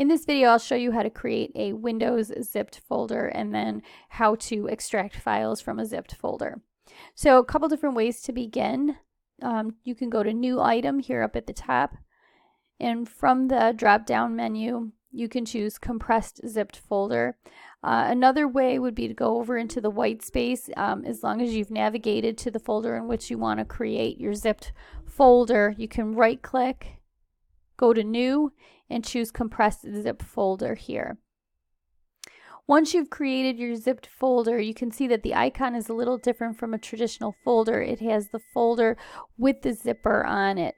In this video, I'll show you how to create a Windows zipped folder and then how to extract files from a zipped folder. So a couple different ways to begin. You can go to New Item here up at the top, and from the drop-down menu, you can choose Compressed Zipped Folder. Another way would be to go over into the white space. As long as you've navigated to the folder in which you want to create your zipped folder, you can right-click, go to New, and choose Compressed Zip Folder here. Once you've created your zipped folder, you can see that the icon is a little different from a traditional folder. It has the folder with the zipper on it.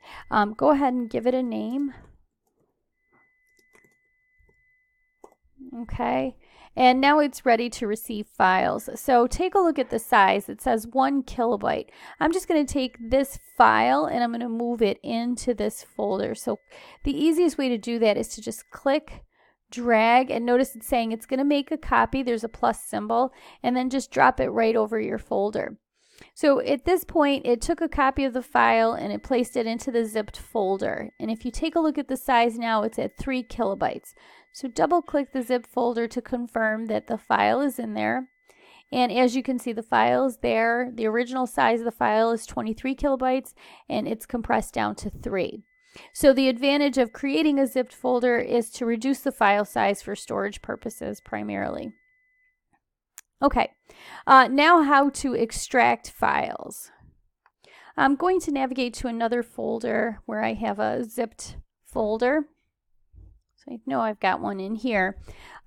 Go ahead and give it a name. Okay, and now it's ready to receive files. So take a look at the size. It says 1 kilobyte. I'm just going to take this file and I'm going to move it into this folder. So the easiest way to do that is to just click, drag, and notice it's saying it's going to make a copy. There's a plus symbol, and then just drop it right over your folder. So at this point, it took a copy of the file and it placed it into the zipped folder. And if you take a look at the size now, it's at 3 kilobytes. So double click the zip folder to confirm that the file is in there. And as you can see, the file is there. The original size of the file is 23 kilobytes and it's compressed down to 3. So the advantage of creating a zipped folder is to reduce the file size for storage purposes primarily. Okay, now how to extract files. I'm going to navigate to another folder where I have a zipped folder. So I know I've got one in here.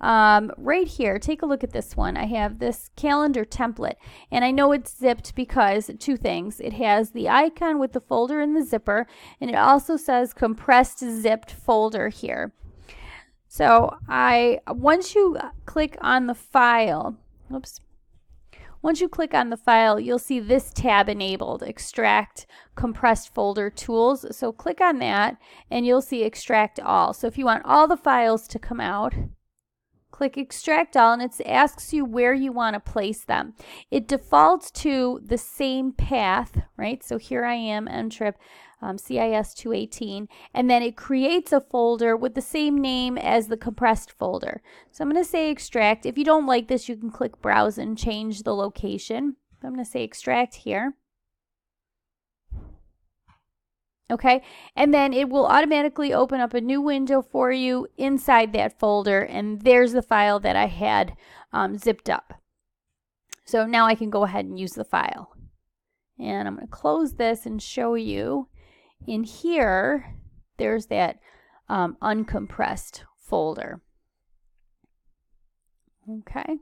Right here, take a look at this one. I have this calendar template, and I know it's zipped because two things. It has the icon with the folder in the zipper, and it also says compressed zipped folder here. So once you click on the file, once you click on the file, you'll see this tab enabled, Extract Compressed Folder Tools. So click on that and you'll see Extract All. So if you want all the files to come out, click Extract All, and it asks you where you want to place them. It defaults to the same path, right? So here I am, mtrip CIS 218, and then it creates a folder with the same name as the compressed folder. So I'm going to say Extract. If you don't like this, you can click Browse and change the location. I'm going to say Extract here. Okay, and then it will automatically open up a new window for you inside that folder, and there's the file that I had zipped up. So now I can go ahead and use the file. And I'm going to close this and show you. In here, there's that uncompressed folder. Okay.